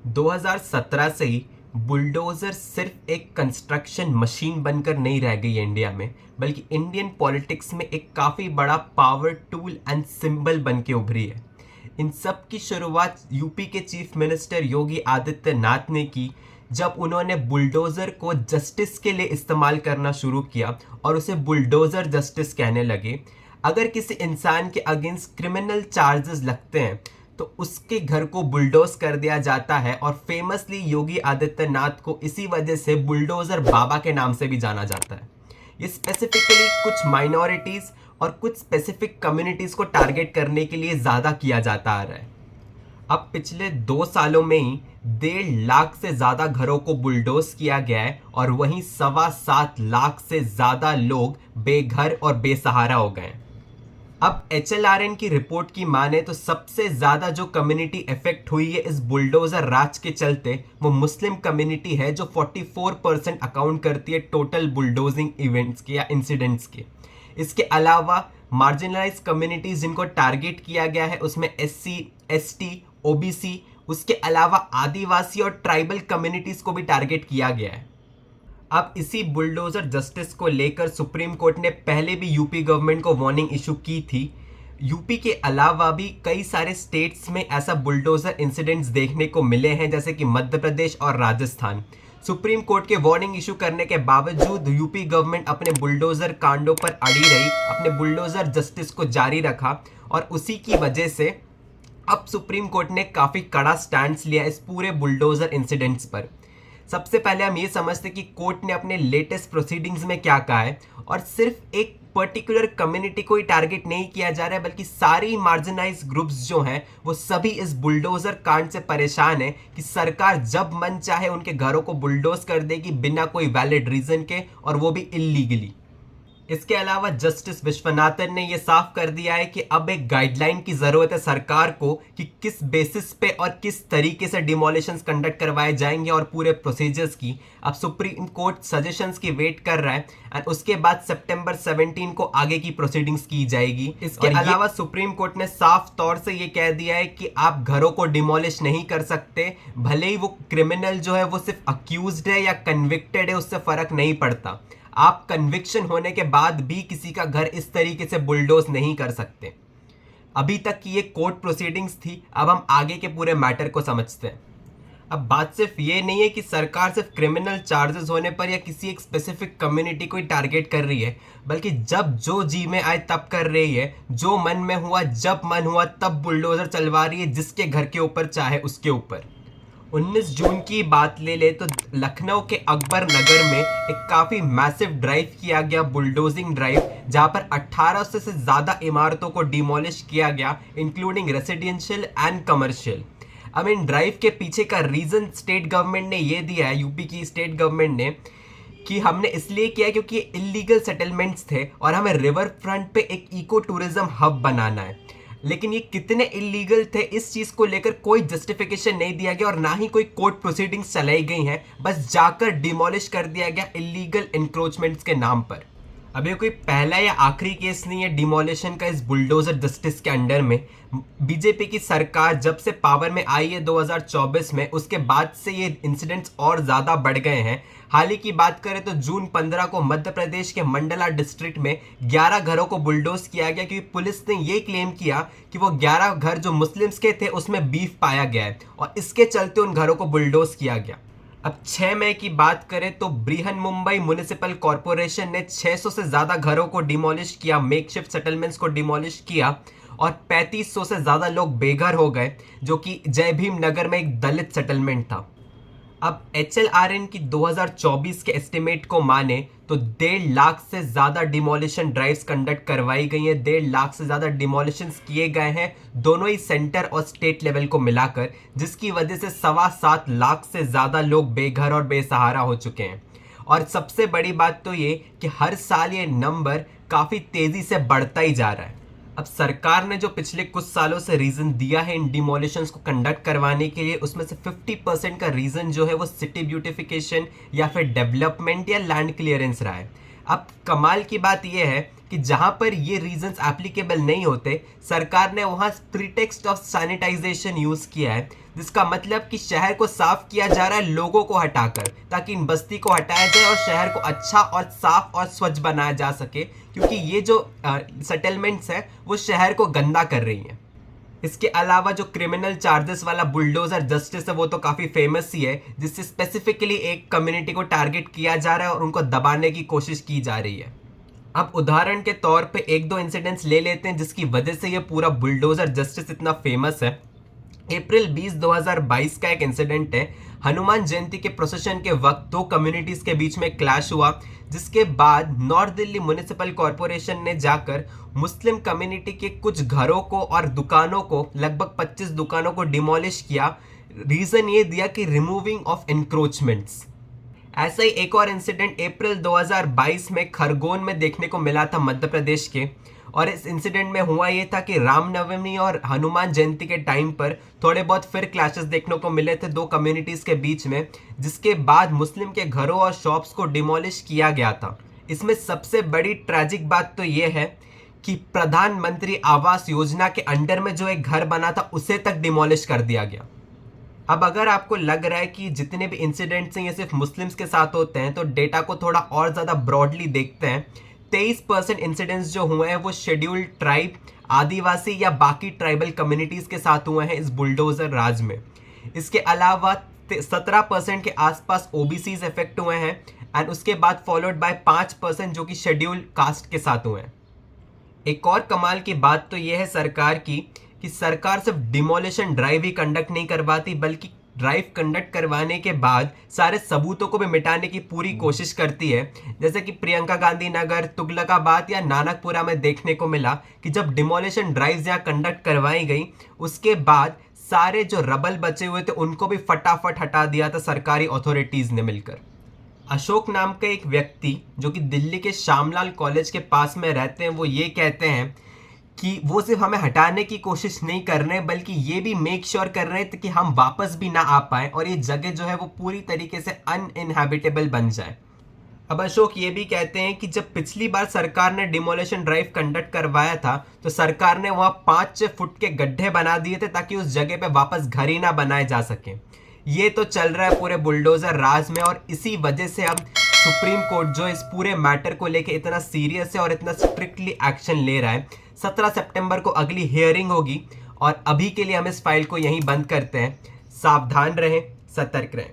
2017 से ही बुलडोज़र सिर्फ एक कंस्ट्रक्शन मशीन बनकर नहीं रह गई है इंडिया में, बल्कि इंडियन पॉलिटिक्स में एक काफ़ी बड़ा पावर टूल एंड सिंबल बन के उभरी है। इन सब की शुरुआत यूपी के चीफ मिनिस्टर योगी आदित्यनाथ ने की, जब उन्होंने बुलडोज़र को जस्टिस के लिए इस्तेमाल करना शुरू किया और उसे बुलडोज़र जस्टिस कहने लगे। अगर किसी इंसान के अगेंस्ट क्रिमिनल चार्जेस लगते हैं तो उसके घर को बुलडोज कर दिया जाता है, और फेमसली योगी आदित्यनाथ को इसी वजह से बुलडोजर बाबा के नाम से भी जाना जाता है। ये स्पेसिफिकली कुछ माइनॉरिटीज और कुछ स्पेसिफिक कम्युनिटीज को टारगेट करने के लिए ज़्यादा किया जाता आ रहा है। अब पिछले 2 सालों में ही 1.5 लाख से ज़्यादा घरों को बुलडोज किया गया है, और वहीं 7.25 लाख से ज़्यादा लोग बेघर और बेसहारा हो गए हैं। अब HLRN की रिपोर्ट की माने तो सबसे ज़्यादा जो कम्युनिटी इफेक्ट हुई है इस बुलडोज़र राज के चलते, वो मुस्लिम कम्युनिटी है, जो 44% अकाउंट करती है टोटल बुलडोजिंग इवेंट्स के या इंसिडेंट्स के। इसके अलावा मार्जिनलाइज कम्युनिटीज़ जिनको टारगेट किया गया है उसमें SC, ST, OBC, उसके अलावा आदिवासी और ट्राइबल कम्युनिटीज़ को भी टारगेट किया गया है। अब इसी बुलडोजर जस्टिस को लेकर सुप्रीम कोर्ट ने पहले भी यूपी गवर्नमेंट को वार्निंग इशू की थी। यूपी के अलावा भी कई सारे स्टेट्स में ऐसा बुलडोजर इंसिडेंट्स देखने को मिले हैं, जैसे कि मध्य प्रदेश और राजस्थान। सुप्रीम कोर्ट के वार्निंग इशू करने के बावजूद यूपी गवर्नमेंट अपने बुलडोजर कांडों पर अड़ी रही, अपने बुलडोजर जस्टिस को जारी रखा, और उसी की वजह से अब सुप्रीम कोर्ट ने काफ़ी कड़ा स्टैंड लिया इस पूरे बुलडोजर इंसिडेंट्स पर। सबसे पहले हम ये समझते कि कोर्ट ने अपने लेटेस्ट प्रोसीडिंग्स में क्या कहा है, और सिर्फ एक पर्टिकुलर कम्युनिटी को ही टारगेट नहीं किया जा रहा है, बल्कि सारी मार्जिनाइज ग्रुप्स जो हैं वो सभी इस बुलडोजर कांड से परेशान है कि सरकार जब मन चाहे उनके घरों को बुलडोज कर देगी बिना कोई वैलिड रीजन के, और वो भी इल्लीगली। इसके अलावा जस्टिस विश्वनाथन ने यह साफ कर दिया है कि अब एक गाइडलाइन की जरूरत है सरकार को कि किस बेसिस पे और किस तरीके से डिमोलिशंस कंडक्ट करवाए जाएंगे, और पूरे प्रोसीजर्स की अब सुप्रीम कोर्ट सजेशंस की वेट कर रहा है, एंड उसके बाद सितंबर 17 को आगे की प्रोसीडिंग्स की जाएगी। इसके अलावा सुप्रीम कोर्ट ने साफ तौर से ये कह दिया है कि आप घरों को डिमोलिश नहीं कर सकते, भले ही वो क्रिमिनल जो है वो सिर्फ अक्यूज्ड है या कन्विक्टेड है, उससे फर्क नहीं पड़ता। आप कन्विक्शन होने के बाद भी किसी का घर इस तरीके से बुलडोज नहीं कर सकते। अभी तक की ये कोर्ट प्रोसीडिंग्स थी, अब हम आगे के पूरे मैटर को समझते हैं। अब बात सिर्फ ये नहीं है कि सरकार सिर्फ क्रिमिनल चार्जेस होने पर या किसी एक स्पेसिफिक कम्युनिटी को ही टारगेट कर रही है, बल्कि जब जो जी में आए तब कर रही है, जो मन में हुआ जब मन हुआ तब बुलडोजर चलवा रही है, जिसके घर के ऊपर चाहे उसके ऊपर। 19 जून की बात ले ले तो लखनऊ के अकबर नगर में एक काफ़ी मैसिव ड्राइव किया गया, बुलडोजिंग ड्राइव, जहां पर 1800 से ज़्यादा इमारतों को डिमोलिश किया गया, इंक्लूडिंग रेसिडेंशियल एंड कमर्शियल। अब इन ड्राइव के पीछे का रीज़न स्टेट गवर्नमेंट ने ये दिया है, यूपी की स्टेट गवर्नमेंट ने, कि हमने इसलिए किया क्योंकि ये इलीगल सेटलमेंट्स थे और हमें रिवर फ्रंट पे एक इको टूरिज्म हब बनाना है। लेकिन ये कितने इलीगल थे इस चीज़ को लेकर कोई जस्टिफिकेशन नहीं दिया गया, और ना ही कोई कोर्ट प्रोसीडिंग्स चलाई गई हैं, बस जाकर डिमोलिश कर दिया गया इलीगल इंक्रोचमेंट्स के नाम पर। अब ये कोई पहला या आखिरी केस नहीं है डिमोलिशन का इस बुलडोजर जस्टिस के अंडर में। बीजेपी की सरकार जब से पावर में आई है 2024 में, उसके बाद से ये इंसिडेंट्स और ज़्यादा बढ़ गए हैं। हाल ही की बात करें तो जून 15 को मध्य प्रदेश के मंडला डिस्ट्रिक्ट में 11 घरों को बुलडोज किया गया, क्योंकि पुलिस ने ये क्लेम किया कि वो 11 घर जो मुस्लिम्स के थे उसमें बीफ पाया गया है, और इसके चलते उन घरों को बुलडोज किया गया। अब 6 मई की बात करें तो बृहन मुंबई म्युनिसिपल कॉरपोरेशन ने 600 से ज़्यादा घरों को डिमोलिश किया, मेकशिफ्ट सेटलमेंट्स को डिमोलिश किया, और 3500 से ज़्यादा लोग बेघर हो गए, जो कि जय भीम नगर में एक दलित सेटलमेंट था। अब HLRN की 2024 के एस्टिमेट को माने तो 1.5 लाख से ज़्यादा डिमोलिशन ड्राइव्स कंडक्ट करवाई गई हैं, 1.5 लाख से ज़्यादा डिमोलिशंस किए गए हैं, दोनों ही सेंटर और स्टेट लेवल को मिलाकर, जिसकी वजह से 7.25 लाख से ज़्यादा लोग बेघर और बेसहारा हो चुके हैं। और सबसे बड़ी बात तो ये कि हर साल ये नंबर काफ़ी तेज़ी से बढ़ता ही जा रहा है। अब सरकार ने जो पिछले कुछ सालों से रीज़न दिया है इन डिमोलिशंस को कंडक्ट करवाने के लिए, उसमें से 50% का रीज़न जो है वो सिटी ब्यूटिफिकेशन या फिर डेवलपमेंट या लैंड क्लियरेंस रहा है। अब कमाल की बात यह है कि जहां पर ये रीजंस एप्लीकेबल नहीं होते, सरकार ने वहां प्रीटेक्स्ट ऑफ सैनिटाइजेशन यूज किया है, जिसका मतलब कि शहर को साफ किया जा रहा है लोगों को हटाकर, ताकि इन बस्ती को हटाया जाए और शहर को अच्छा और साफ और स्वच्छ बनाया जा सके, क्योंकि ये जो सेटलमेंट्स है वो शहर को गंदा कर रही हैं। इसके अलावा जो क्रिमिनल चार्जेस वाला बुलडोजर जस्टिस है वो तो काफ़ी फेमस ही है, जिससे स्पेसिफिकली एक कम्युनिटी को टारगेट किया जा रहा है और उनको दबाने की कोशिश की जा रही है। अब उदाहरण के तौर पे एक दो इंसिडेंट्स ले लेते हैं जिसकी वजह से ये पूरा बुलडोजर जस्टिस इतना फेमस है। अप्रैल 20 2022 का एक इंसिडेंट है। हनुमान जयंती के प्रोसेशन के वक्त दो कम्युनिटीज के बीच में क्लैश हुआ, जिसके बाद नॉर्थ दिल्ली म्युनिसिपल कॉरपोरेशन ने जाकर मुस्लिम कम्युनिटी के कुछ घरों को और दुकानों को, लगभग 25 दुकानों को डिमोलिश किया। रीजन ये दिया कि रिमूविंग ऑफ एनक्रोचमेंट्स। ऐसा ही एक और इंसिडेंट अप्रैल 2022 में खरगोन में देखने को मिला था, मध्य प्रदेश के। और इस इंसिडेंट में हुआ ये था कि रामनवमी और हनुमान जयंती के टाइम पर थोड़े बहुत फिर क्लैशेस देखने को मिले थे दो कम्युनिटीज के बीच में, जिसके बाद मुस्लिम के घरों और शॉप्स को डिमोलिश किया गया था। इसमें सबसे बड़ी ट्रैजिक बात तो ये है कि प्रधानमंत्री आवास योजना के अंडर में जो एक घर बना था उसे तक डिमोलिश कर दिया गया। अब अगर आपको लग रहा है कि जितने भी इंसिडेंट्स हैं ये सिर्फ मुस्लिम्स के साथ होते हैं, तो डेटा को थोड़ा और ज़्यादा ब्रॉडली देखते हैं। 23% इंसिडेंट्स जो हुए हैं वो शेड्यूल्ड ट्राइब, आदिवासी या बाकी ट्राइबल कम्युनिटीज़ के साथ हुए हैं इस बुलडोजर राज में। इसके अलावा 17% के आसपास ओबीसीज इफेक्ट हुए हैं, एंड उसके बाद फॉलोड बाय 5% जो कि शेड्यूल्ड कास्ट के साथ हुए हैं। एक और कमाल की बात तो यह है सरकार की कि सरकार सिर्फ डिमोलिशन ड्राइव ही कंडक्ट नहीं करवाती, बल्कि ड्राइव कंडक्ट करवाने के बाद सारे सबूतों को भी मिटाने की पूरी कोशिश करती है। जैसे कि प्रियंका गांधी नगर, तुगलकाबाद या नानकपुरा में देखने को मिला कि जब डिमोलिशन ड्राइव्स यहाँ कंडक्ट करवाई गई, उसके बाद सारे जो रबल बचे हुए थे उनको भी फटाफट हटा दिया था सरकारी अथॉरिटीज़ ने मिलकर। अशोक नाम का एक व्यक्ति जो कि दिल्ली के श्यामलाल कॉलेज के पास में रहते हैं, वो ये कहते हैं कि वो सिर्फ हमें हटाने की कोशिश नहीं कर रहे, बल्कि ये भी मेक श्योर कर रहे थे कि हम वापस भी ना आ पाए और ये जगह जो है वो पूरी तरीके से अनइनहैबिटेबल बन जाए। अब अशोक ये भी कहते हैं कि जब पिछली बार सरकार ने डिमोलिशन ड्राइव कंडक्ट करवाया था तो सरकार ने वहाँ 5-6 फुट के गड्ढे बना दिए थे ताकि उस जगह पे वापस घर ही ना बनाए जा सके। ये तो चल रहा है पूरे बुलडोजर राज में, और इसी वजह से अब सुप्रीम कोर्ट जो इस पूरे मैटर को लेके इतना सीरियस है और इतना स्ट्रिक्टली एक्शन ले रहा है। 17 सितंबर को अगली हियरिंग होगी, और अभी के लिए हम इस फाइल को यहीं बंद करते हैं। सावधान रहें, सतर्क रहें।